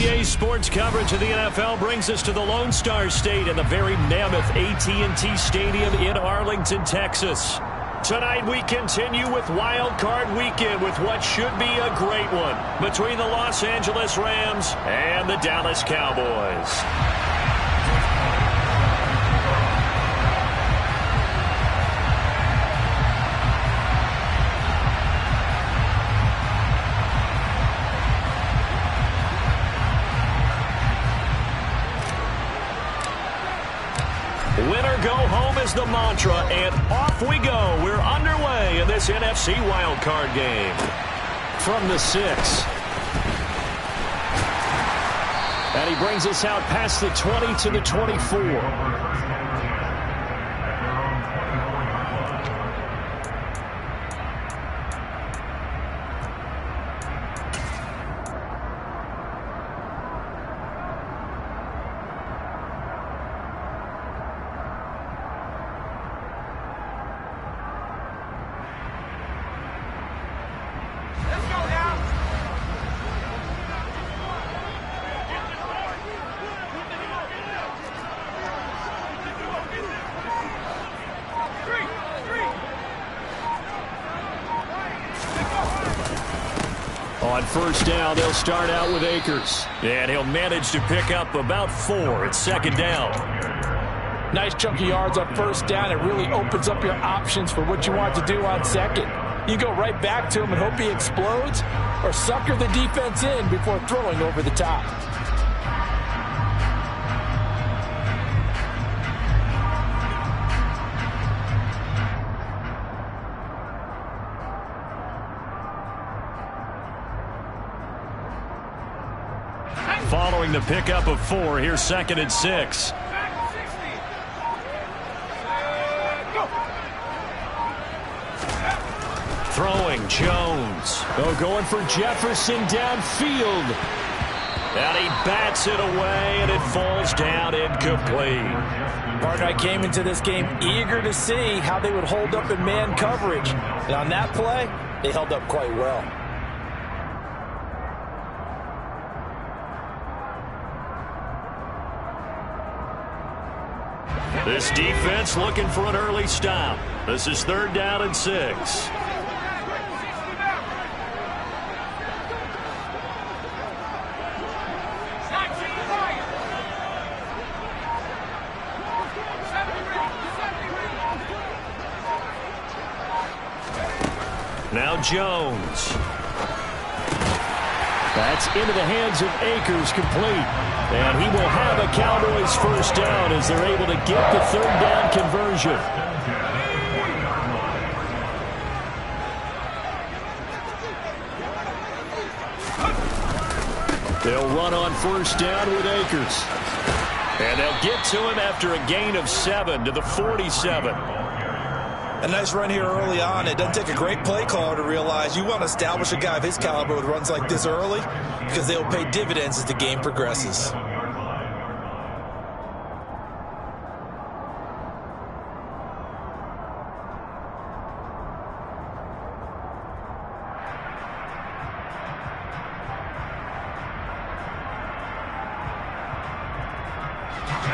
CBA Sports coverage of the NFL brings us to the Lone Star State in the very mammoth AT&T Stadium in Arlington, Texas. Tonight we continue with Wild Card Weekend with what should be a great one between the Los Angeles Rams and the Dallas Cowboys. Winner go home is the mantra, and off we go. We're underway in this NFC wildcard game. From the 6. And he brings us out past the 20 to the 24. On first down, they'll start out with Akers. And he'll manage to pick up about 4 at second down. Nice chunky yards on first down. It really opens up your options for what you want to do on second. You go right back to him and hope he explodes, or sucker the defense in before throwing over the top. Following the pickup of 4, here's second and 6. Throwing Jones. Oh, going for Jefferson downfield. And he bats it away, and it falls down incomplete. Partner, I came into this game eager to see how they would hold up in man coverage. And on that play, they held up quite well. This defense looking for an early stop. This is third down and 6. Now Jones. That's into the hands of Akers, complete. And he will have a Cowboys first down as they're able to get the third down conversion. They'll run on first down with Akers. And they'll get to him after a gain of 7 to the 47. A nice run here early on. It doesn't take a great play caller to realize you want to establish a guy of his caliber with runs like this early, because they will pay dividends as the game progresses.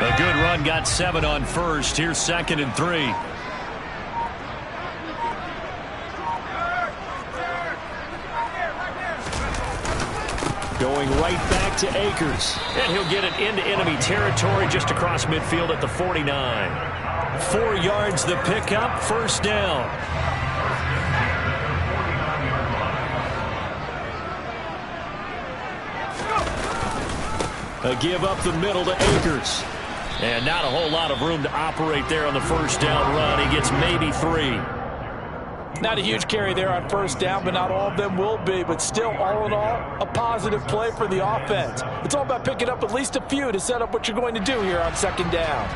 A good run, got 7 on first. Here's second and 3. Going right back to Akers. And he'll get it into enemy territory just across midfield at the 49. 4 yards the pickup, first down. A give up the middle to Akers. And not a whole lot of room to operate there on the first down run. He gets maybe 3. Not a huge carry there on first down, but not all of them will be. But still, all in all, a positive play for the offense. It's all about picking up at least a few to set up what you're going to do here on second down.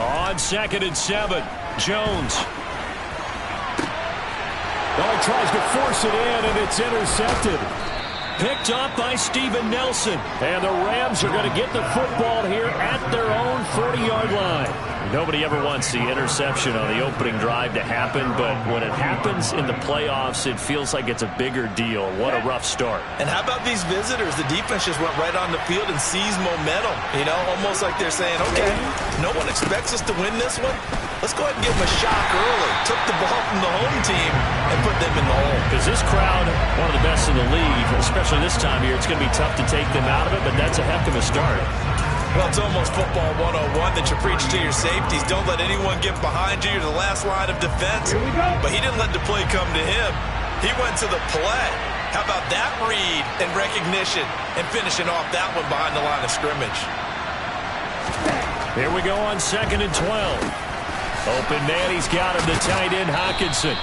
On second and 7, Jones. Oh, Oh, he tries to force it in, and it's intercepted. Picked up by Steven Nelson. And the Rams are going to get the football here at their own 40-yard line. Nobody ever wants the interception on the opening drive to happen, but when it happens in the playoffs, it feels like it's a bigger deal. What a rough start. And how about these visitors? The defense just went right on the field and seized momentum. You know, almost like they're saying, okay, no one expects us to win this one. Let's go ahead and give them a shock early. Took the ball from the home team and put them in the hole. Because this crowd, one of the best in the league, especially this time of year, it's going to be tough to take them out of it, but that's a heck of a start. Well, it's almost football 101 that you preach to your safeties. Don't let anyone get behind you. You're the last line of defense. But he didn't let the play come to him. He went to the play. How about that read and recognition and finishing off that one behind the line of scrimmage? Here we go on 2nd and 12. Open man, he's got him, the tight end Hockenson.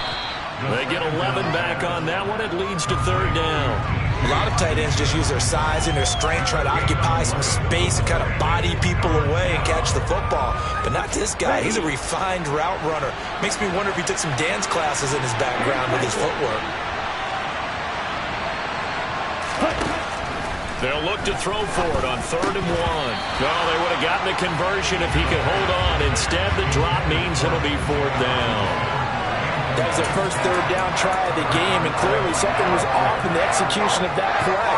They get 11 back on that one. It leads to 3rd down. A lot of tight ends just use their size and their strength, try to occupy some space and kind of body people away and catch the football. But not this guy. He's a refined route runner. Makes me wonder if he took some dance classes in his background with his footwork. They'll look to throw for it on 3rd and 1. No, they would have gotten the conversion if he could hold on. Instead, the drop means it'll be 4th down. That was their first 3rd down try of the game, and clearly something was off in the execution of that play.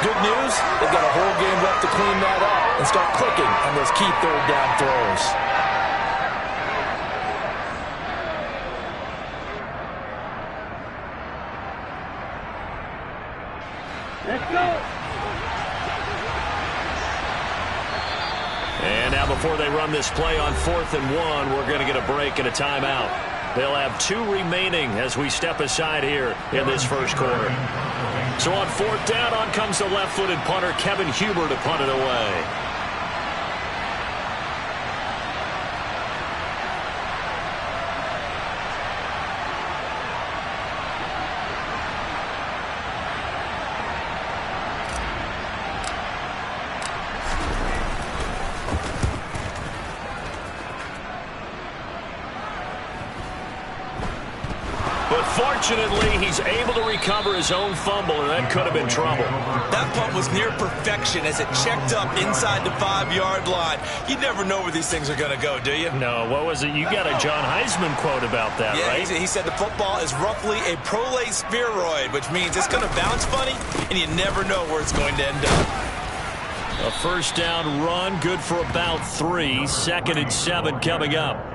Good news, they've got a whole game left to clean that up and start clicking on those key 3rd down throws. Let's go. And now before they run this play on 4th and 1, we're going to get a break and a timeout. They'll have 2 remaining as we step aside here in this first quarter. So on 4th down, on comes the left-footed punter, Kevin Huber, to punt it away. Fortunately, he's able to recover his own fumble, and that could have been trouble. That punt was near perfection as it checked up inside the 5-yard line. You never know where these things are going to go, do you? No, what was it? You got a John Heisman quote about that, right? Yeah, he said the football is roughly a prolate spheroid, which means it's going to bounce funny, and you never know where it's going to end up. A 1st down run, good for about 3. 2nd and 7 coming up.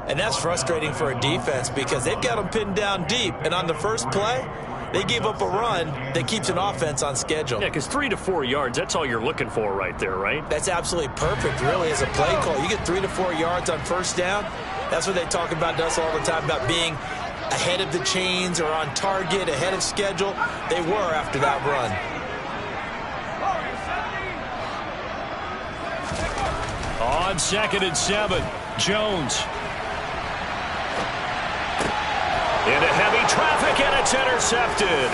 And that's frustrating for a defense because they've got them pinned down deep. And on the first play, they gave up a run that keeps an offense on schedule. Yeah, because 3 to 4 yards, that's all you're looking for right there, right? That's absolutely perfect, really, as a play call. You get 3 to 4 yards on 1st down. That's what they talk about to us all the time, about being ahead of the chains or on target, ahead of schedule. They were after that run. On 2nd and 7, Jones. Into heavy traffic, and it's intercepted.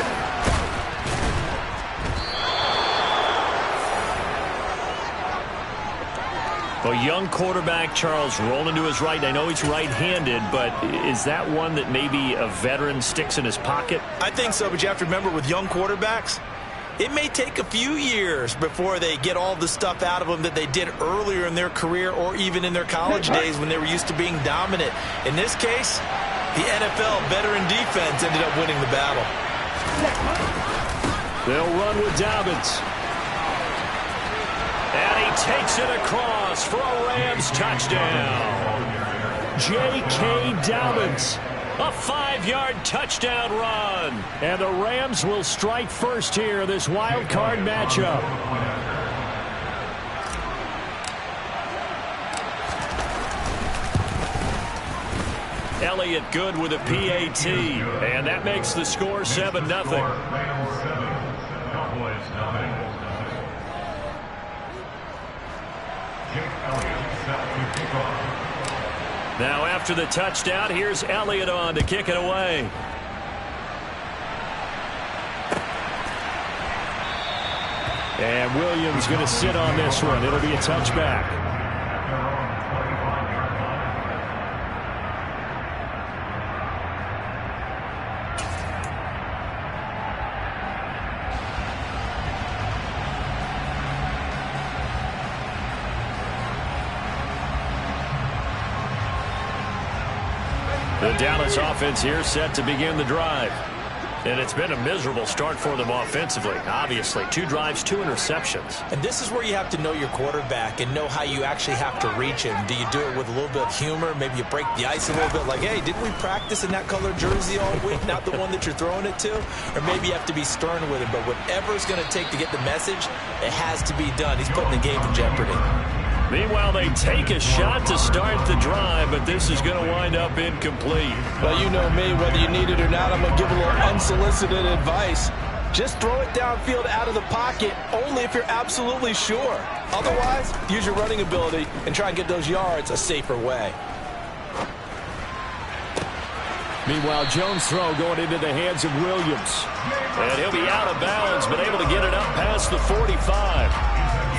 A young quarterback, Charles, rolling to his right. I know he's right-handed, but is that one that maybe a veteran sticks in his pocket? I think so, but you have to remember with young quarterbacks, it may take a few years before they get all the stuff out of them that they did earlier in their career or even in their college days when they were used to being dominant. In this case, the NFL veteran defense ended up winning the battle. They'll run with Dobbins. And he takes it across for a Rams touchdown. J.K. Dobbins. A 5-yard touchdown run. And the Rams will strike first here in this wild card matchup. Elliott good with a PAT. And that makes the score 7-0. Now after the touchdown, here's Elliott on to kick it away. And Williams going to sit on this one. It'll be a touchback. Dallas offense here set to begin the drive. And it's been a miserable start for them offensively. Obviously, 2 drives, 2 interceptions. And this is where you have to know your quarterback and know how you actually have to reach him. Do you do it with a little bit of humor? Maybe you break the ice a little bit like, hey, didn't we practice in that color jersey all week, not the one that you're throwing it to? Or maybe you have to be stern with him. But whatever it's going to take to get the message, it has to be done. He's putting the game in jeopardy. Meanwhile, they take a shot to start the drive, but this is going to wind up incomplete. Well, you know me, whether you need it or not, I'm going to give a little unsolicited advice. Just throw it downfield out of the pocket, only if you're absolutely sure. Otherwise, use your running ability and try and get those yards a safer way. Meanwhile, Jones' throw going into the hands of Williams. And he'll be out of bounds, but able to get it up past the 45.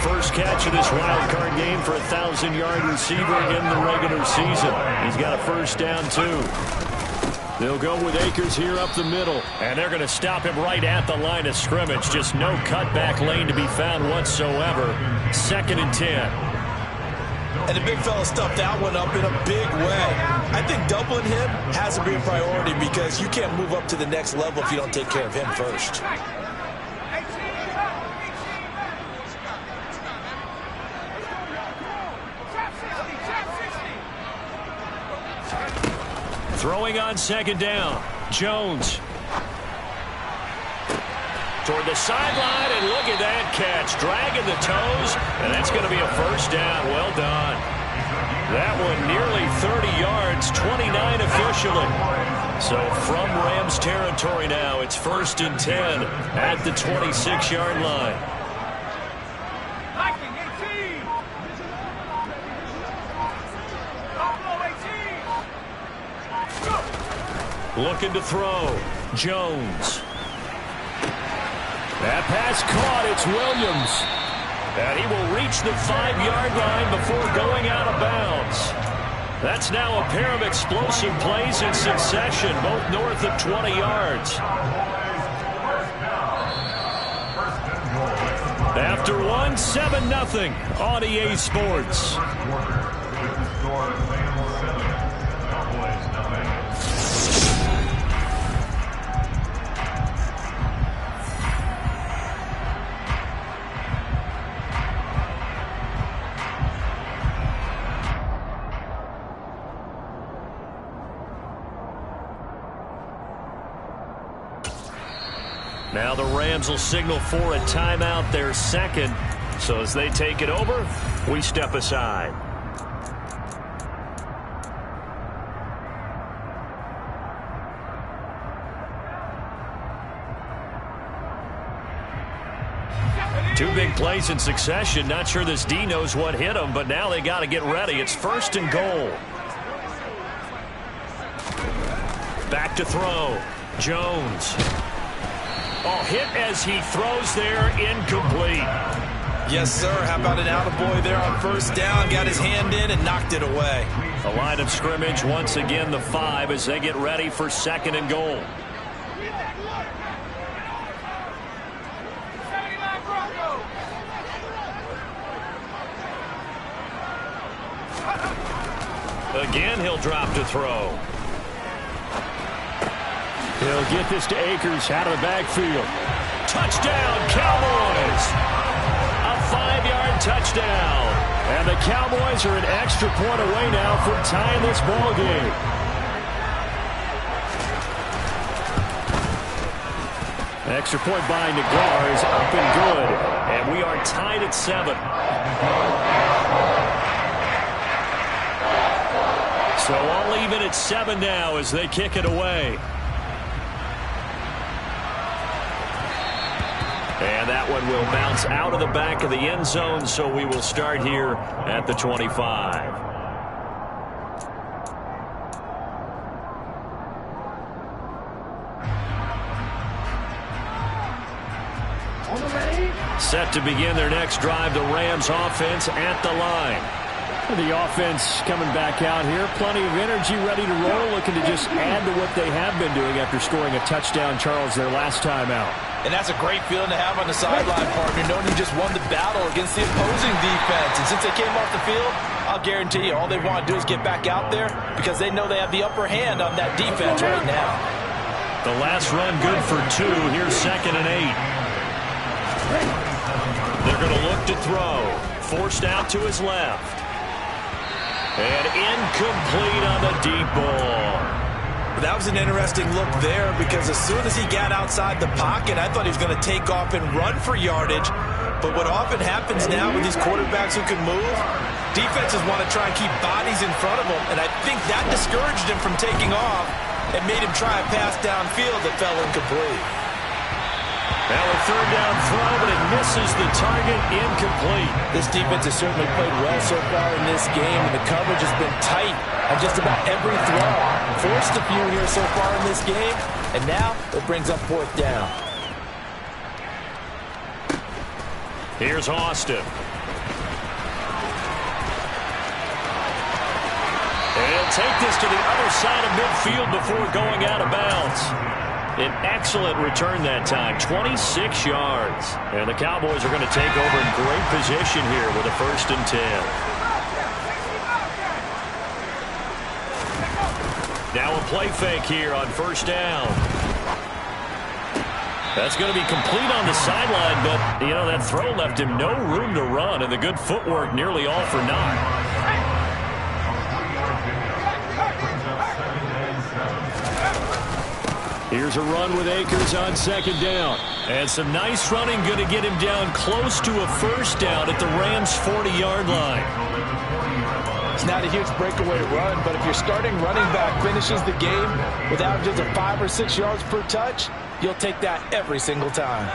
First catch of this wild card game for a 1,000-yard receiver in the regular season. He's got a first down, too. They'll go with Akers here up the middle. And they're going to stop him right at the line of scrimmage. Just no cutback lane to be found whatsoever. 2nd and 10. And the big fella stuffed that one up in a big way. I think doubling him has to be a priority because you can't move up to the next level if you don't take care of him first. Throwing on 2nd down. Jones. Toward the sideline, and look at that catch. Dragging the toes, and that's going to be a first down. Well done. That one nearly 30 yards, 29 officially. So from Rams territory now, it's 1st and 10 at the 26-yard line. Looking to throw. Jones. That pass caught. It's Williams. And he will reach the 5-yard line before going out of bounds. That's now a pair of explosive plays in succession, both north of 20 yards. After one, 7-0 on EA Sports. Now the Rams will signal for a timeout, their 2nd. So as they take it over, we step aside. Two big plays in succession. Not sure this D knows what hit him, but now they got to get ready. It's 1st and goal. Back to throw. Jones. Oh, hit as he throws there, incomplete. Yes, sir. How about an attaboy there on 1st down? Got his hand in and knocked it away. The line of scrimmage, once again, the 5 as they get ready for 2nd and goal. Again, he'll drop to throw. He'll get this to Akers out of the backfield. Touchdown, Cowboys! A 5-yard touchdown. And the Cowboys are an extra point away now from tying this ball game. Extra point by Nagar is up and good. And we are tied at 7. So all even at 7 now as they kick it away. And that one will bounce out of the back of the end zone, so we will start here at the 25. Set to begin their next drive, the Rams offense at the line. The offense coming back out here. Plenty of energy, ready to roll, looking to just add to what they have been doing after scoring a touchdown, Charles, their last time out. And that's a great feeling to have on the sideline, partner, knowing you just won the battle against the opposing defense. And since they came off the field, I'll guarantee you all they want to do is get back out there because they know they have the upper hand on that defense right now. The last run good for 2. Here's 2nd and 8. They're going to look to throw. Forced out to his left. And incomplete on the deep ball. That was an interesting look there because as soon as he got outside the pocket, I thought he was going to take off and run for yardage. But what often happens now with these quarterbacks who can move, defenses want to try and keep bodies in front of them, and I think that discouraged him from taking off and made him try a pass downfield that fell incomplete. Now a 3rd down throw, but it misses the target, incomplete. This defense has certainly played well so far in this game, and the coverage has been tight on just about every throw. Forced a few here so far in this game, and now it brings up 4th down. Here's Austin. And he'll take this to the other side of midfield before going out of bounds. An excellent return that time, 26 yards. And the Cowboys are going to take over in great position here with a 1st and 10. Now a play fake here on 1st down. That's going to be complete on the sideline, but, you know, that throw left him no room to run, and the good footwork nearly all for naught. Here's a run with Akers on 2nd down. And some nice running going to get him down close to a 1st down at the Rams' 40-yard line. It's not a huge breakaway run, but if your starting running back finishes the game with averages of 5 or 6 yards per touch, you'll take that every single time.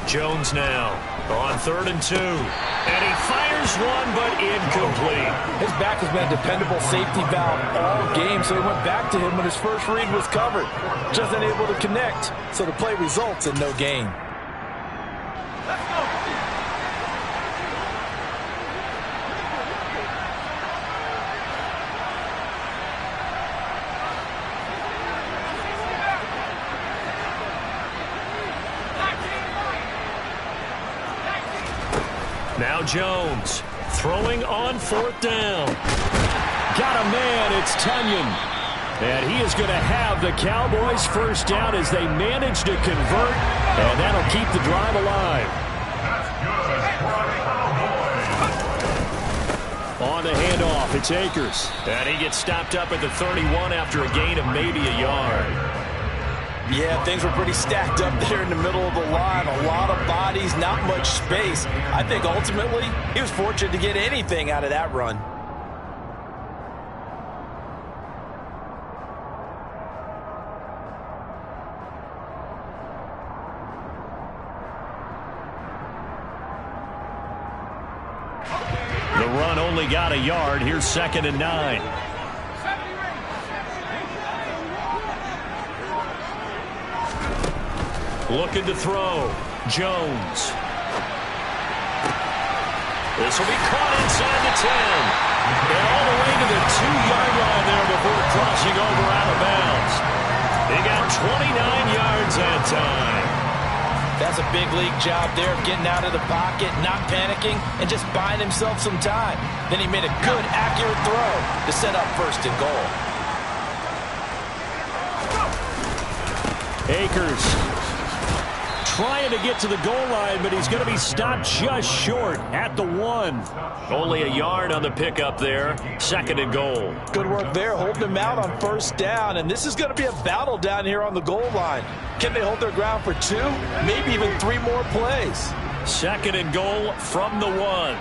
Jones now on 3rd and 2. And he fires one, but incomplete. His back has been a dependable safety valve all game, so he went back to him when his first read was covered. Just unable to connect, so the play results in no gain. Now Jones throwing on 4th down. Got a man, it's Tunyon. And he is going to have the Cowboys' 1st down as they manage to convert, and that'll keep the drive alive. On the handoff, it's Akers. And he gets stopped up at the 31 after a gain of maybe a yard. Yeah, things were pretty stacked up there in the middle of the line. A lot of bodies, not much space. I think ultimately he was fortunate to get anything out of that run. The run only got a yard. Here's 2nd and 9. Looking to throw. Jones. This will be caught inside the 10. And all the way to the 2-yard line there before crossing over out of bounds. He got 29 yards that time. That's a big league job there of getting out of the pocket, not panicking, and just buying himself some time. Then he made a good, accurate throw to set up 1st and goal. Akers trying to get to the goal line, but he's going to be stopped just short at the 1. Only a yard on the pickup there. 2nd and goal. Good work there, holding him out on 1st down, and this is going to be a battle down here on the goal line. Can they hold their ground for 2, maybe even 3 more plays? 2nd and goal from the 1.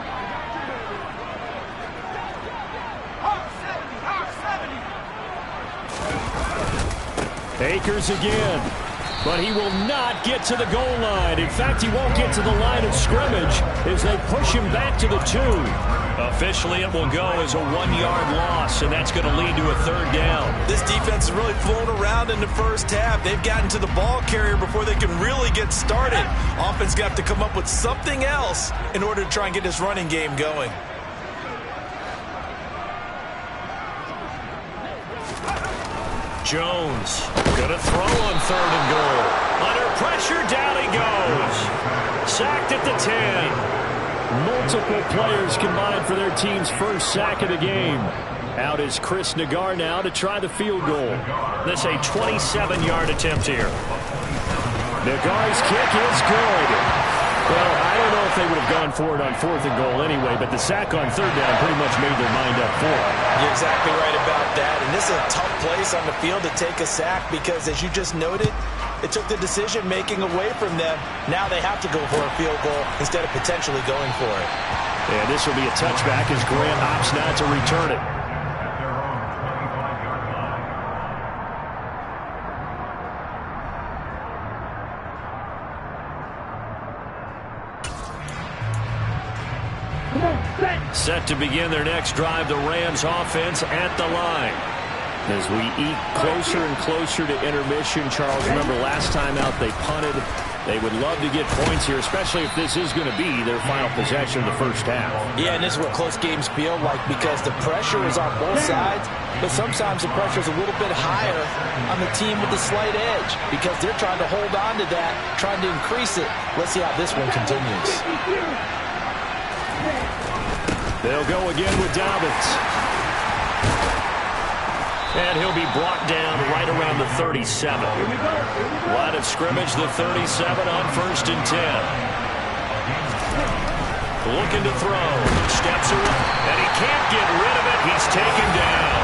Akers again. But he will not get to the goal line. In fact, he won't get to the line of scrimmage as they push him back to the 2. Officially, it will go as a 1-yard loss, and that's going to lead to a 3rd down. This defense is really flown around in the first half. They've gotten to the ball carrier before they can really get started. Offense got to come up with something else in order to try and get this running game going. Jones gonna throw on 3rd and goal. Under pressure, down he goes. Sacked at the 10. Multiple players combined for their team's first sack of the game. Out is Chris Nagar now to try the field goal. This a 27-yard attempt here. Nagar's kick is good. Well, I don't know if they would have gone for it on 4th and goal anyway, but the sack on 3rd down pretty much made their mind up for it. You're exactly right about that. And this is a tough place on the field to take a sack because, as you just noted, it took the decision-making away from them. Now they have to go for a field goal instead of potentially going for it. And this will be a touchback as Grant opts not to return it. Set to begin their next drive, the Rams offense at the line. As we eat closer and closer to intermission, Charles, remember last time out they punted. They would love to get points here, especially if this is going to be their final possession of the first half. Yeah, and this is what close games feel like because the pressure is on both sides, but sometimes the pressure is a little bit higher on the team with the slight edge because they're trying to hold on to that, trying to increase it. Let's see how this one continues. They'll go again with Dobbins. And he'll be brought down right around the 37. Line of scrimmage, the 37 on 1st and 10. Looking to throw. Steps away. And he can't get rid of it. He's taken down.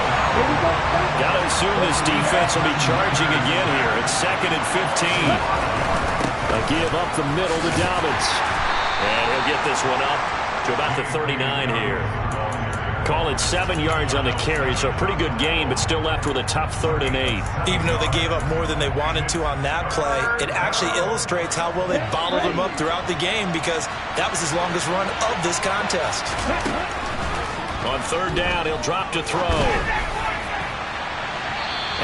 Got to assume this defense will be charging again here. It's 2nd and 15. A give up the middle to Dobbins. And he'll get this one up to about the 39 here. Call it 7 yards on the carry, so a pretty good game, but still left with a tough 3rd and 8. Even though they gave up more than they wanted to on that play, it actually illustrates how well they bottled them up throughout the game because that was his longest run of this contest. On 3rd down, he'll drop to throw.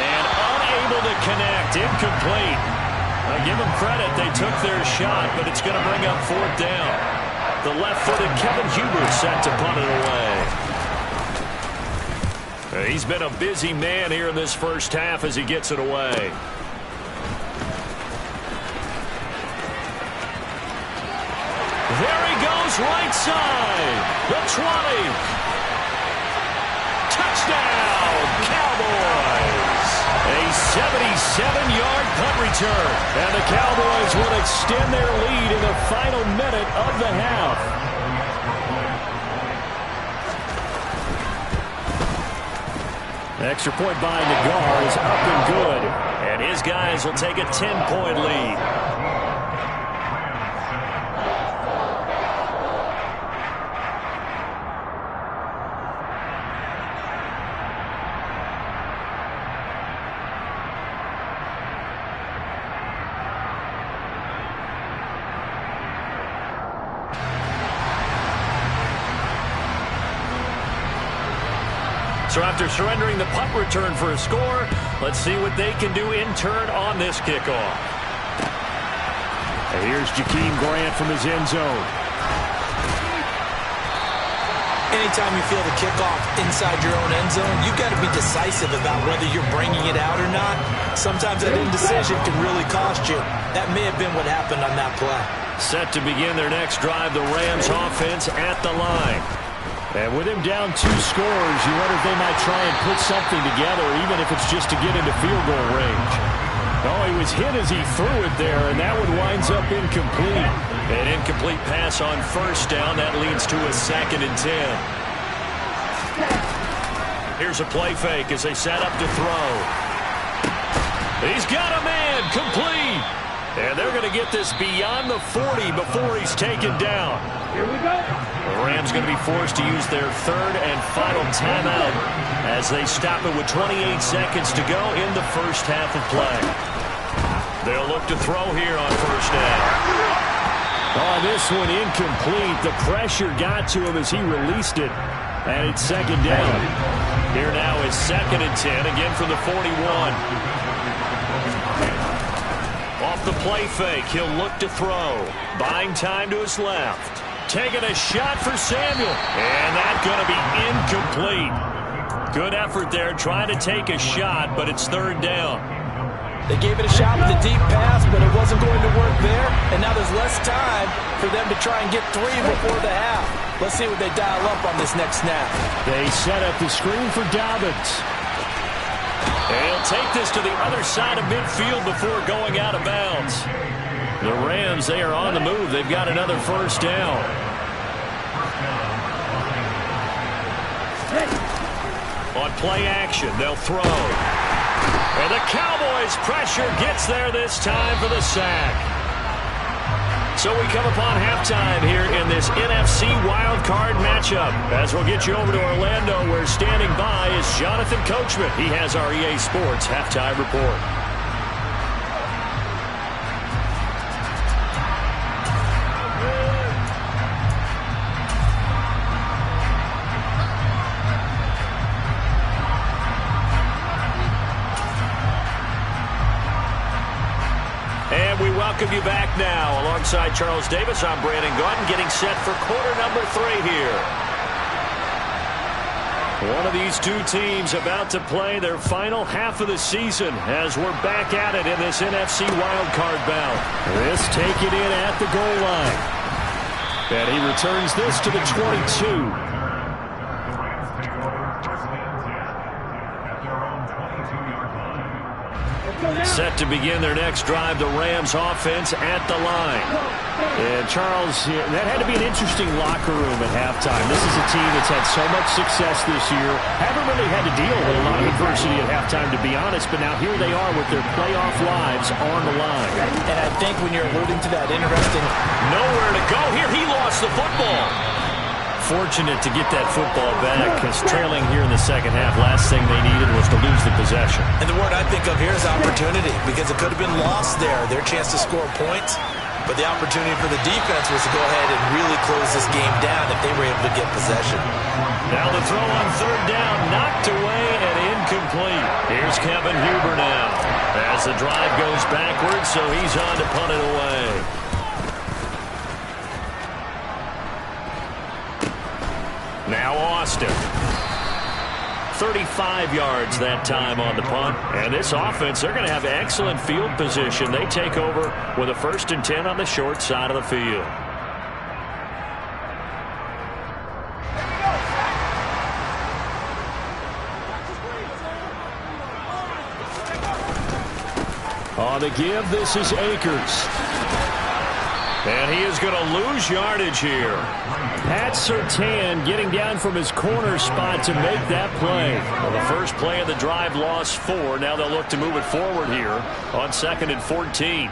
And unable to connect, incomplete. I give them credit, they took their shot, but it's going to bring up 4th down. The left-footed Kevin Huber set to punt it away. He's been a busy man here in this first half as he gets it away. There he goes, right side. The 20. Touchdown, Cowboys. A 77-yard punt return. And the Cowboys will extend their lead in the final minute of the half. Extra point by Nagar is up and good. And his guys will take a 10-point lead. So after surrendering the punt return for a score, let's see what they can do in turn on this kickoff. And here's Jakeem Grant from his end zone. Anytime you feel the kickoff inside your own end zone, you've got to be decisive about whether you're bringing it out or not. Sometimes that indecision can really cost you. That may have been what happened on that play. Set to begin their next drive, the Rams offense at the line. And with him down 2 scores, you wonder if they might try and put something together, even if it's just to get into field goal range. Oh, he was hit as he threw it there, and that one winds up incomplete. An incomplete pass on 1st down. That leads to a 2nd and 10. Here's a play fake as they set up to throw. He's got a man, complete. And they're going to get this beyond the 40 before he's taken down. Here we go. The Rams going to be forced to use their 3rd and final timeout as they stop it with 28 seconds to go in the first half of play. They'll look to throw here on 1st down. Oh, this one incomplete. The pressure got to him as he released it. And it's 2nd down. Here now is 2nd and 10, again from the 41. Off the play fake, he'll look to throw. Buying time to his left. Taking a shot for Samuel. And that's going to be incomplete. Good effort there, trying to take a shot, but it's third down. They gave it a shot with a deep pass, but it wasn't going to work there. And now there's less time for them to try and get 3 before the half. Let's see what they dial up on this next snap. They set up the screen for Dobbins. They'll take this to the other side of midfield before going out of bounds. The Rams, they are on the move. They've got another first down. On play action, they'll throw. And the Cowboys' pressure gets there this time for the sack. So we come upon halftime here in this NFC wildcard matchup. As we'll get you over to Orlando, where standing by is Jonathan Coachman. He has our EA Sports halftime report. Welcome you back now. Alongside Charles Davis, I'm Brandon Gaudin, getting set for quarter number 3 here. One of these two teams about to play their final half of the season as we're back at it in this NFC wildcard bout. This take it in at the goal line. And he returns this to the 22. Set to begin their next drive, the Rams offense at the line. And Charles, that had to be an interesting locker room at halftime. This is a team that's had so much success this year. Haven't really had to deal with a lot of adversity at halftime, to be honest, but now here they are with their playoff lives on the line. And I think when you're alluding to that interesting... Nowhere to go here. He lost the football. Fortunate to get that football back, because trailing here in the second half, last thing they needed was to lose the possession. And the word I think of here is opportunity, because it could have been lost there, their chance to score points. But the opportunity for the defense was to go ahead and really close this game down if they were able to get possession. Now the throw on third down, knocked away and incomplete. Here's Kevin Huber now, as the drive goes backwards, so he's on to punt it away. Now Austin. 35 yards that time on the punt. And this offense, they're going to have excellent field position. They take over with a 1st and 10 on the short side of the field. On the give, this is Akers. And he is going to lose yardage here. Pat Surtain getting down from his corner spot to make that play. Well, the first play of the drive lost 4. Now they'll look to move it forward here on 2nd and 14.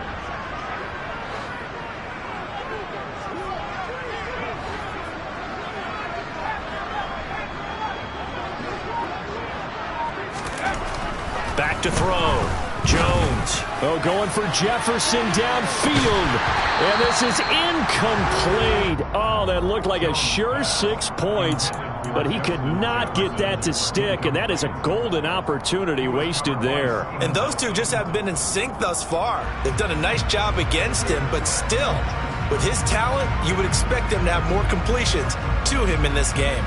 Back to throw. Jones. Oh, going for Jefferson downfield. And this is incomplete. Oh, that looked like a sure 6 points. But he could not get that to stick. And that is a golden opportunity wasted there. And those two just haven't been in sync thus far. They've done a nice job against him. But still, with his talent, you would expect him to have more completions to him in this game.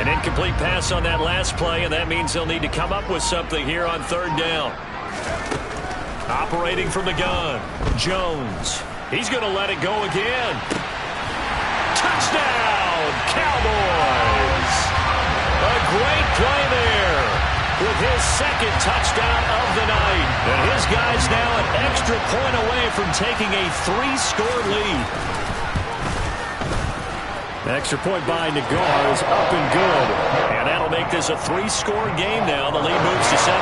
Incomplete pass on that last play, and that means they'll need to come up with something here on third down. Operating from the gun, Jones. He's going to let it go again. Touchdown, Cowboys! A great play there with his 2nd touchdown of the night. And his guys now an extra point away from taking a 3-score lead. Extra point by Nagar is up and good. And that'll make this a 3-score game now. The lead moves to 17.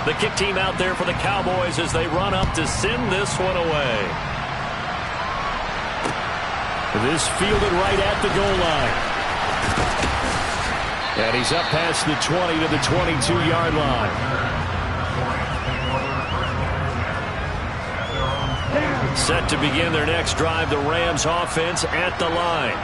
The kick team out there for the Cowboys as they run up to send this one away. This fielded right at the goal line. And he's up past the 20 to the 22-yard line. Set to begin their next drive, the Rams offense at the line.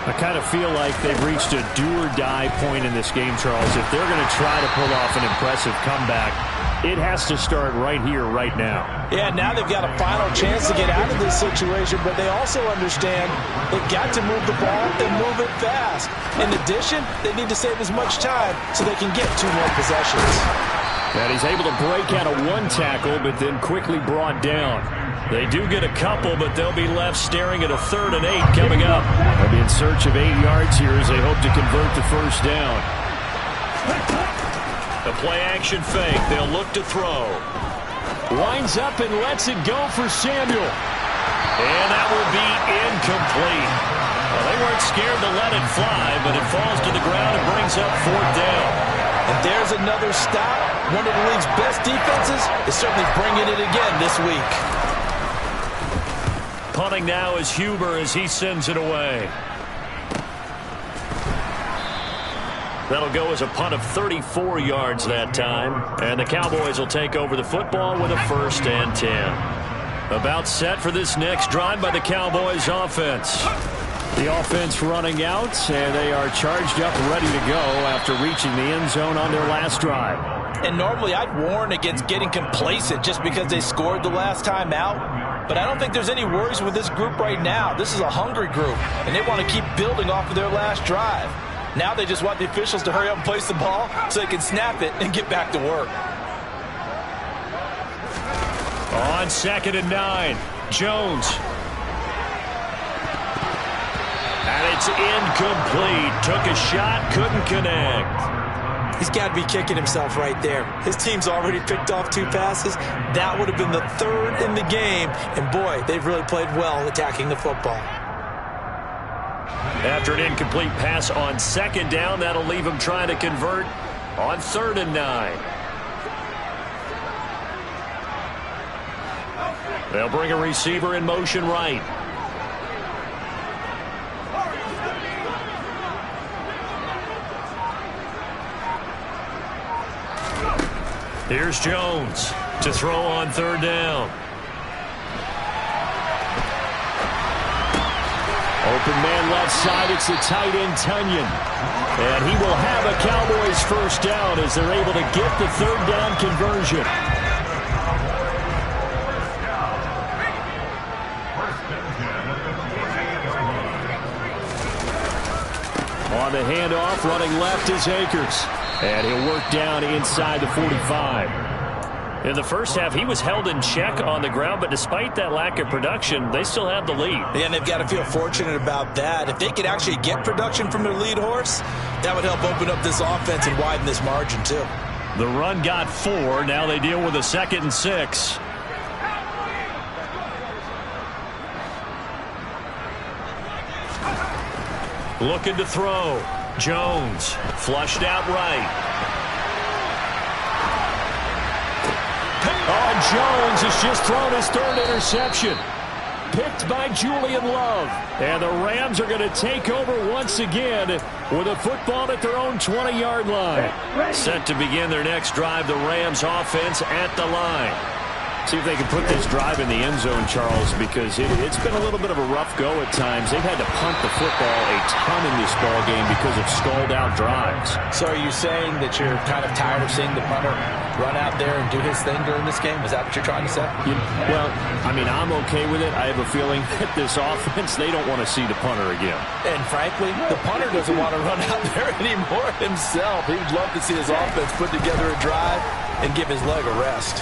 I kind of feel like they've reached a do-or-die point in this game, Charles. If they're going to try to pull off an impressive comeback, it has to start right here, right now. Yeah, now they've got a final chance to get out of this situation, but they also understand they've got to move the ball and move it fast. In addition, they need to save as much time so they can get 2 more possessions. And he's able to break out of 1 tackle, but then quickly brought down. They do get a couple, but they'll be left staring at a 3rd and 8 coming up. They'll be in search of 8 yards here as they hope to convert the first down. The play-action fake. They'll look to throw. Winds up and lets it go for Samuel. And that will be incomplete. Well, they weren't scared to let it fly, but it falls to the ground and brings up 4th down. And there's another stop. One of the league's best defenses is certainly bringing it again this week. Punting now is Huber as he sends it away. That'll go as a punt of 34 yards that time. And the Cowboys will take over the football with a 1st and 10. About set for this next drive by the Cowboys offense. The offense running out, and they are charged up ready to go after reaching the end zone on their last drive. And normally I'd warn against getting complacent just because they scored the last time out. But I don't think there's any worries with this group right now. This is a hungry group, and they want to keep building off of their last drive. Now they just want the officials to hurry up and place the ball so they can snap it and get back to work. On 2nd and 9, Jones. And it's incomplete. Took a shot, couldn't connect. He's got to be kicking himself right there. His team's already picked off 2 passes. That would have been the 3rd in the game. And, boy, they've really played well attacking the football. After an incomplete pass on 2nd down, that'll leave him trying to convert on 3rd and 9. They'll bring a receiver in motion right. Here's Jones to throw on 3rd down. Open man left side. It's the tight end, Tunyon. And he will have a Cowboys 1st down as they're able to get the 3rd down conversion. On the handoff, running left is Akers. And he'll work down inside the 45. In the first half, he was held in check on the ground, but despite that lack of production, they still have the lead. Yeah, and they've got to feel fortunate about that. If they could actually get production from their lead horse, that would help open up this offense and widen this margin, too. The run got 4. Now they deal with a 2nd and 6. Looking to throw. Jones flushed out right. Oh, Jones has just thrown his 3rd interception. Picked by Julian Love. And the Rams are going to take over once again with a football at their own 20-yard line. Set to begin their next drive, the Rams offense at the line. See if they can put this drive in the end zone, Charles, because it's been a little bit of a rough go at times. They've had to punt the football a ton in this ball game because of stalled-out drives. So are you saying that you're kind of tired of seeing the punter run out there and do his thing during this game? Is that what you're trying to say? Well, I mean, I'm okay with it. I have a feeling that this offense, they don't want to see the punter again. And frankly, the punter doesn't want to run out there anymore himself. He would love to see his offense put together a drive and give his leg a rest.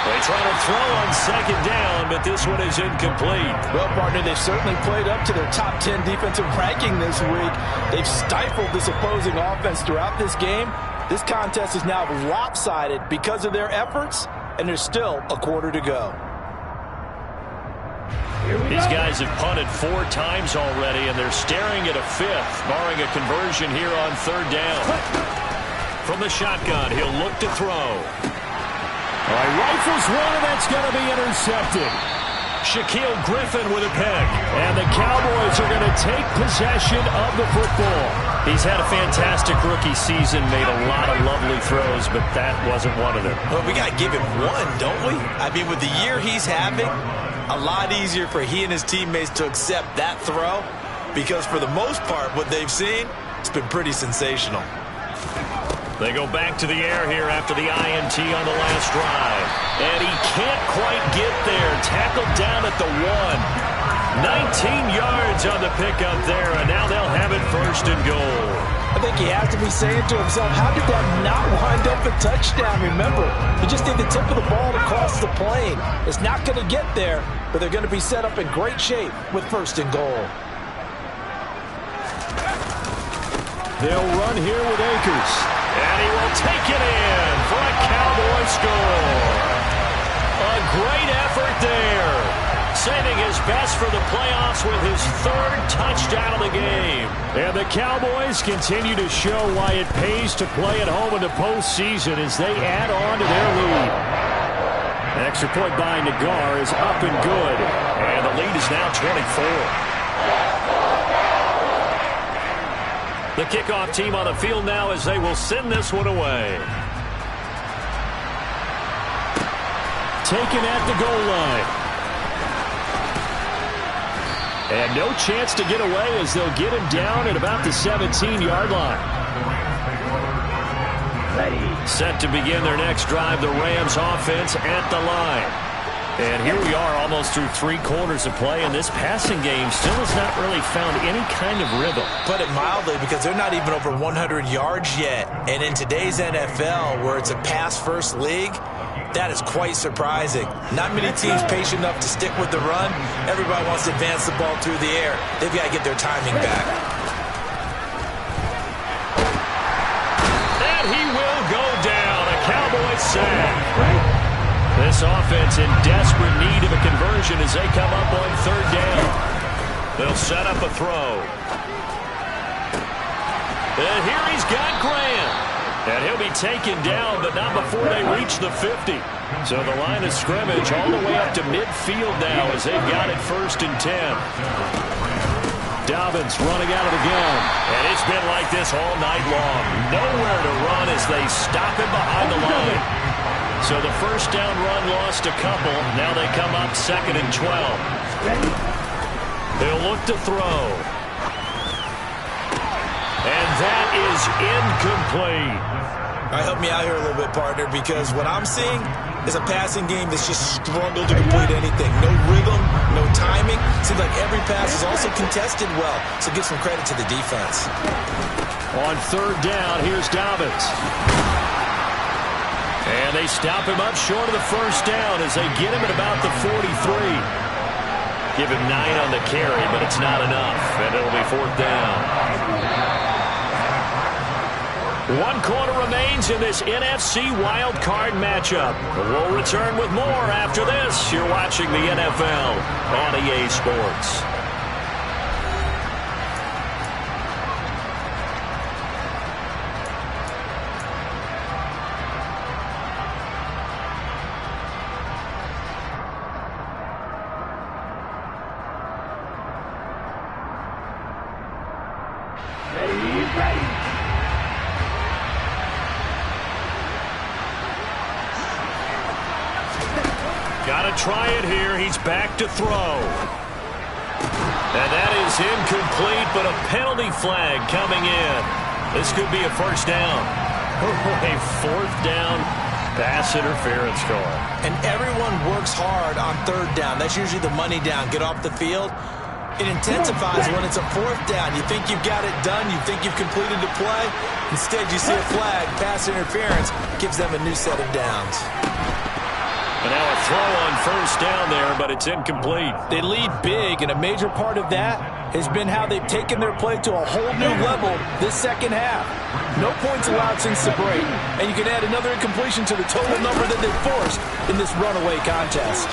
They try to throw on 2nd down, but this one is incomplete. Well, partner, they've certainly played up to their top 10 defensive ranking this week. They've stifled this opposing offense throughout this game. This contest is now lopsided because of their efforts, and there's still a quarter to go. These guys have punted 4 times already, and they're staring at a 5th, barring a conversion here on 3rd down. From the shotgun, he'll look to throw. All right, rifles one, and that's going to be intercepted. Shaquille Griffin with a pick. And the Cowboys are going to take possession of the football. He's had a fantastic rookie season, made a lot of lovely throws, but that wasn't one of them. Well, we got to give him one, don't we? I mean, with the year he's having, a lot easier for he and his teammates to accept that throw, because for the most part, what they've seen, it's been pretty sensational. They go back to the air here after the INT on the last drive. And he can't quite get there. Tackled down at the 1. 19 yards on the pickup there, and now they'll have it first and goal. I think he has to be saying to himself, how did that not wind up a touchdown? Remember, you just need the tip of the ball to cross the plane. It's not going to get there, but they're going to be set up in great shape with first and goal. They'll run here with Akers. And he will take it in for a Cowboy score. A great effort there. Saving his best for the playoffs with his third touchdown of the game. And the Cowboys continue to show why it pays to play at home in the postseason as they add on to their lead. An extra point by Nagar is up and good. And the lead is now 24. The kickoff team on the field now as they will send this one away. Taken at the goal line. And no chance to get away as they'll get him down at about the 17-yard line. Set to begin their next drive, the Rams offense at the line. And here we are almost through 3 quarters of play, and this passing game still has not really found any kind of rhythm. Put it mildly, because they're not even over 100 yards yet. And in today's NFL, where it's a pass-first league, that is quite surprising. Not many teams patient enough to stick with the run. Everybody wants to advance the ball through the air. They've got to get their timing back. And he will go down. A Cowboys sack. This offense in desperate need of a conversion as they come up on third down. They'll set up a throw. And here he's got Graham. And he'll be taken down, but not before they reach the 50. So the line of scrimmage all the way up to midfield now as they've got it first and 10. Dobbins running out of the gun. And it's been like this all night long. Nowhere to run as they stop him behind the line. So the first down run lost a couple. Now they come up 2nd and 12. They'll look to throw. And that is incomplete. All right, help me out here a little bit, partner, because what I'm seeing is a passing game that's just struggled to complete anything. No rhythm, no timing. Seems like every pass is also contested well. So give some credit to the defense. On third down, here's Dobbins. And they stop him up short of the first down as they get him at about the 43. Give him 9 on the carry, but it's not enough. And it'll be 4th down. 1 quarter remains in this NFC Wild Card matchup. We'll return with more after this. You're watching the NFL on EA Sports. Try it here. He's back to throw. And that is incomplete, but a penalty flag coming in. This could be a first down. A 4th down pass interference call. And everyone works hard on third down. That's usually the money down. Get off the field. It intensifies when it's a 4th down. You think you've got it done. You think you've completed the play. Instead, you see a flag. Pass interference gives them a new set of downs. And now a throw on first down there, but it's incomplete. They lead big, and a major part of that has been how they've taken their play to a whole new level this second half. No points allowed since the break, and you can add another incompletion to the total number that they've forced in this runaway contest.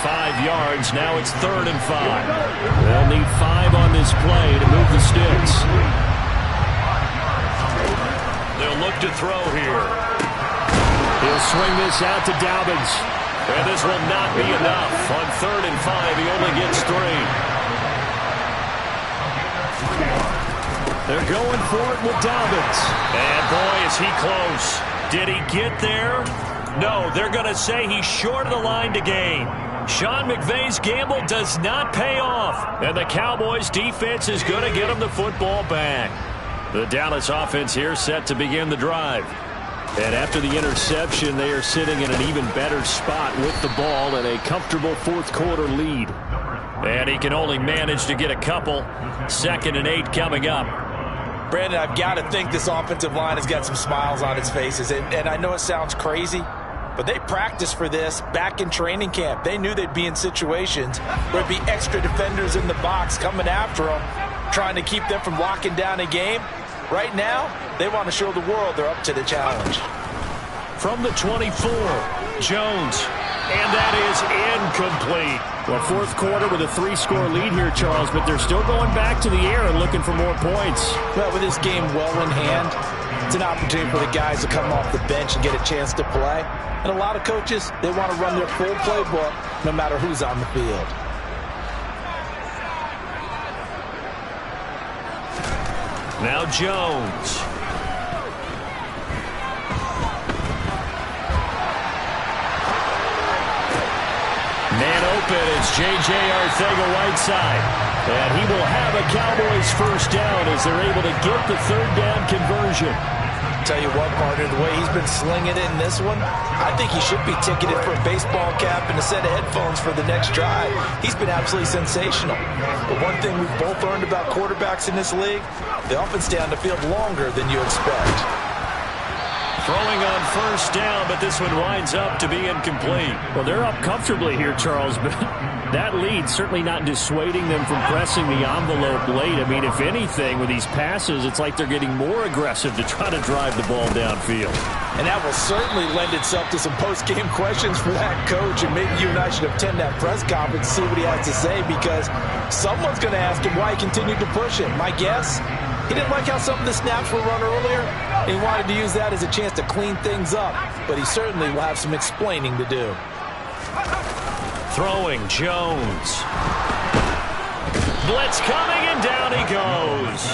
5 yards, now it's 3rd and 5. They'll need 5 on this play to move the sticks. They'll look to throw here. He'll swing this out to Dobbins. And this will not be enough. On 3rd and 5, he only gets 3. They're going for it with Dobbins. And boy, is he close. Did he get there? No, they're going to say he's short of the line to gain. Sean McVay's gamble does not pay off. And the Cowboys defense is going to get him the football back. The Dallas offense here set to begin the drive. And after the interception, they are sitting in an even better spot with the ball and a comfortable fourth-quarter lead. And he can only manage to get a couple. 2nd and 8 coming up. Brandon, I've got to think this offensive line has got some smiles on its faces. And I know it sounds crazy, but they practiced for this back in training camp. They knew they'd be in situations where there'd be extra defenders in the box coming after them, trying to keep them from locking down a game. Right now, they want to show the world they're up to the challenge. From the 24, Jones. And that is incomplete. Well, fourth quarter with a 3-score lead here, Charles, but they're still going back to the air and looking for more points. Well, with this game well in hand, it's an opportunity for the guys to come off the bench and get a chance to play. And a lot of coaches, they want to run their full playbook no matter who's on the field. Now Jones. Man open, it's J.J. Arcega-Whiteside. And he will have a Cowboys first down as they're able to get the 3rd down conversion. Tell you what, partner, the way he's been slinging it in this one, I think he should be ticketed for a baseball cap and a set of headphones for the next drive. He's been absolutely sensational. But one thing we've both learned about quarterbacks in this league, they often stay on the field longer than you expect. Throwing on first down, but this one winds up to be incomplete. Well, they're up comfortably here, Charles, but that lead certainly not dissuading them from pressing the envelope late. I mean, if anything, with these passes, it's like they're getting more aggressive to try to drive the ball downfield. And that will certainly lend itself to some post-game questions for that coach, and maybe you and I should attend that press conference and see what he has to say, because someone's going to ask him why he continued to push it. My guess, he didn't like how some of the snaps were run earlier. He wanted to use that as a chance to clean things up, but he certainly will have some explaining to do. Throwing, Jones. Blitz coming, and down he goes.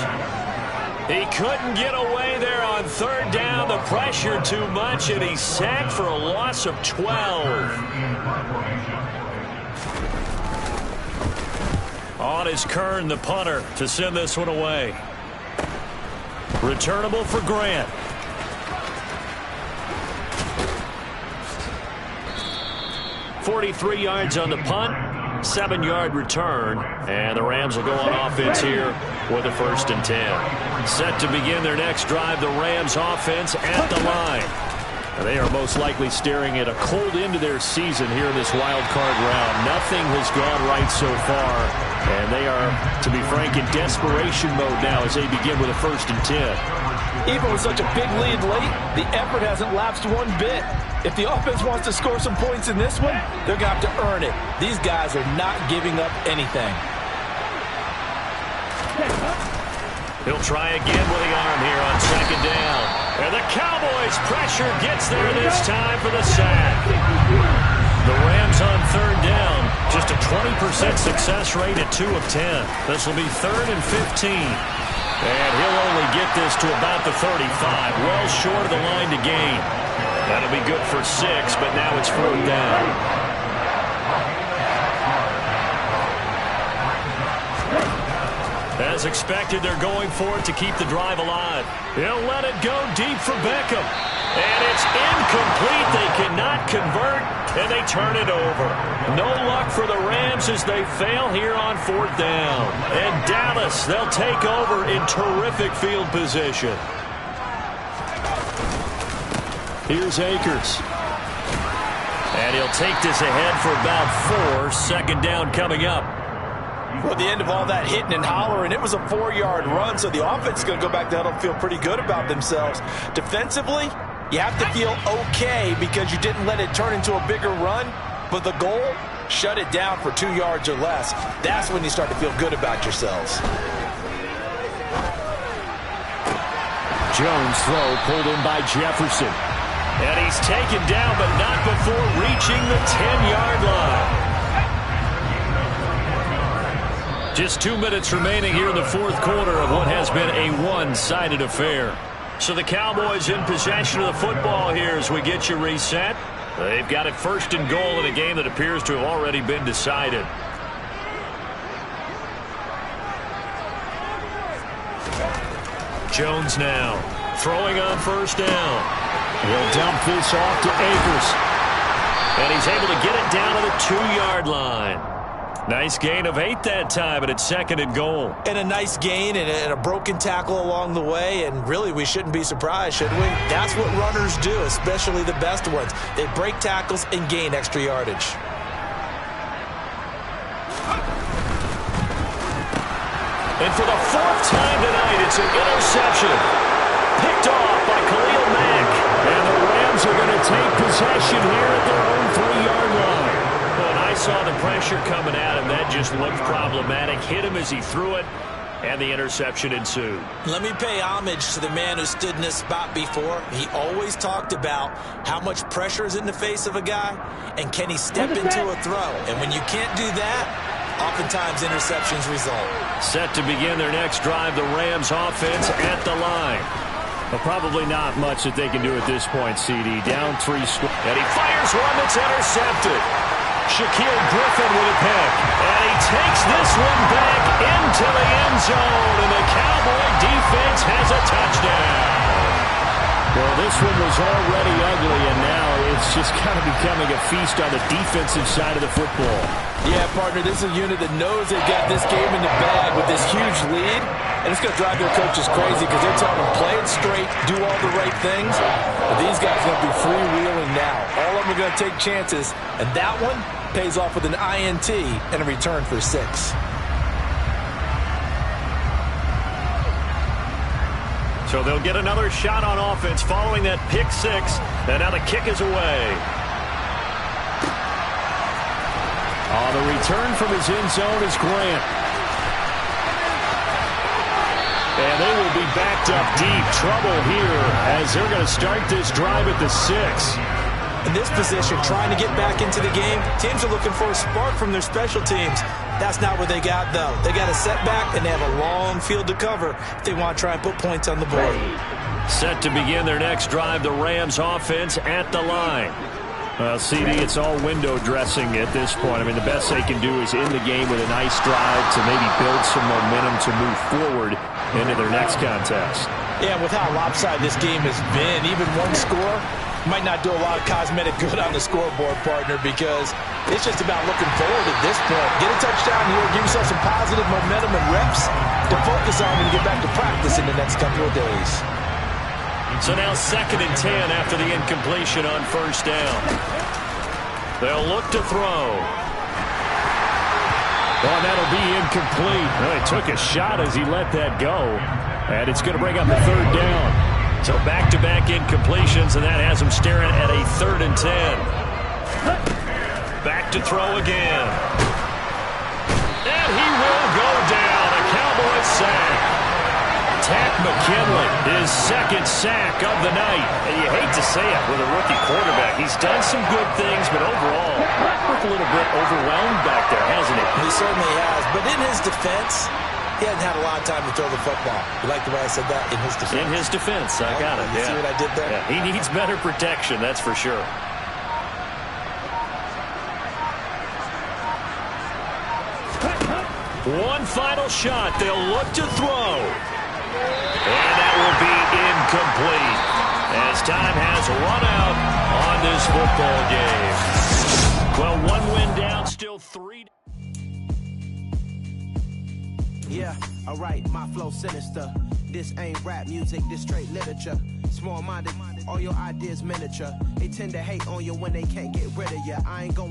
He couldn't get away there on 3rd down. The pressure too much, and he's sacked for a loss of 12. On is Kern, the punter, to send this one away. Returnable for Grant. .43 yards on the punt, 7-yard return, and the Rams will go on offense here with a 1st and 10. Set to begin their next drive, the Rams offense at the line. They are most likely staring at a cold end to their season here in this wild card round. Nothing has gone right so far, and they are, to be frank, in desperation mode now as they begin with a 1st and 10. Even with such a big lead late, the effort hasn't lapsed one bit. If the offense wants to score some points in this one, they're going to have to earn it. These guys are not giving up anything. He'll try again with the arm here on 2nd down. And the Cowboys pressure gets there this time for the sack. The Rams on 3rd down. Just a 20% success rate at 2 of 10. This will be 3rd and 15. And he'll only get this to about the 35. Well short of the line to gain. That'll be good for 6, but now it's 4th down. As expected, they're going for it to keep the drive alive. He'll let it go deep for Beckham. And it's incomplete. They cannot convert, and they turn it over. No luck for the Rams as they fail here on 4th down. And Dallas, they'll take over in terrific field position. Here's Akers. And he'll take this ahead for about 4. 2nd down coming up. Well, at the end of all that hitting and hollering, it was a 4-yard run, so the offense is going to go back down and feel pretty good about themselves. Defensively, you have to feel okay because you didn't let it turn into a bigger run, but the goal, shut it down for 2 yards or less. That's when you start to feel good about yourselves. Jones throw pulled in by Jefferson. And he's taken down, but not before reaching the 10-yard line. Just 2 minutes remaining here in the fourth quarter of what has been a one-sided affair. So the Cowboys in possession of the football here as we get you reset. They've got it first and goal in a game that appears to have already been decided. Jones now throwing on first down. He'll dump this off to Akers. And he's able to get it down to the 2-yard line. Nice gain of 8 that time, but it's second and goal. And a nice gain and a broken tackle along the way, and really we shouldn't be surprised, should we? That's what runners do, especially the best ones. They break tackles and gain extra yardage. And for the fourth time tonight, it's an interception. Picked off by Khalil Mack. And the Rams are going to take possession here at their own 3-yard line. When I saw the pressure coming at him, that just looked problematic. Hit him as he threw it, and the interception ensued. Let me pay homage to the man who stood in this spot before. He always talked about how much pressure is in the face of a guy, and can he step into a throw. And when you can't do that, oftentimes interceptions result. Set to begin their next drive, the Rams offense at the line. Well, probably not much that they can do at this point, CD. Down 3 scores. And he fires one that's intercepted. Shaquille Griffin with a pick. And he takes this one back into the end zone. And the Cowboy defense has a touchdown. Well, this one was already ugly, and now it's just kind of becoming a feast on the defensive side of the football. Yeah, partner, this is a unit that knows they've got this game in the bag with this huge lead, and it's going to drive their coaches crazy because they're telling them play it straight, do all the right things. But these guys are going to be freewheeling now. All of them are going to take chances, and that one pays off with an INT and a return for 6. So they'll get another shot on offense following that pick 6. And now the kick is away. The return from his end zone is Grant. And they will be backed up deep. Trouble here as they're going to start this drive at the 6. In this position, trying to get back into the game, teams are looking for a spark from their special teams. That's not what they got, though. They got a setback, and they have a long field to cover if they want to try and put points on the board. Set to begin their next drive, the Rams offense at the line. Well, CD, it's all window dressing at this point. I mean, the best they can do is end the game with a nice drive to maybe build some momentum to move forward into their next contest. Yeah, with how lopsided this game has been, even one score might not do a lot of cosmetic good on the scoreboard, partner, because it's just about looking forward at this point. Get a touchdown here, give yourself some positive momentum and reps to focus on when you get back to practice in the next couple of days. So now 2nd and 10 after the incompletion on first down. They'll look to throw. Well, that'll be incomplete. Well, he took a shot as he let that go, and it's going to bring up the 3rd down. So back-to-back incompletions, and that has him staring at a 3rd and 10. Back to throw again. And he will go down. A Cowboys sack. Takk McKinley, his 2nd sack of the night. And you hate to say it with a rookie quarterback. He's done some good things, but overall, looked a little bit overwhelmed back there, hasn't he? He certainly has. But in his defense, he hasn't had a lot of time to throw the football. You like the way I said that? In his defense. In his defense, I got it. You see what I did there? Yeah, he needs better protection, that's for sure. One final shot. They'll look to throw. And that will be incomplete as time has run out on this football game. Well, 1 win down, still 3. Yeah, alright, my flow sinister. This ain't rap music, this straight literature. Small-minded, all your ideas miniature. They tend to hate on you when they can't get rid of you. I ain't going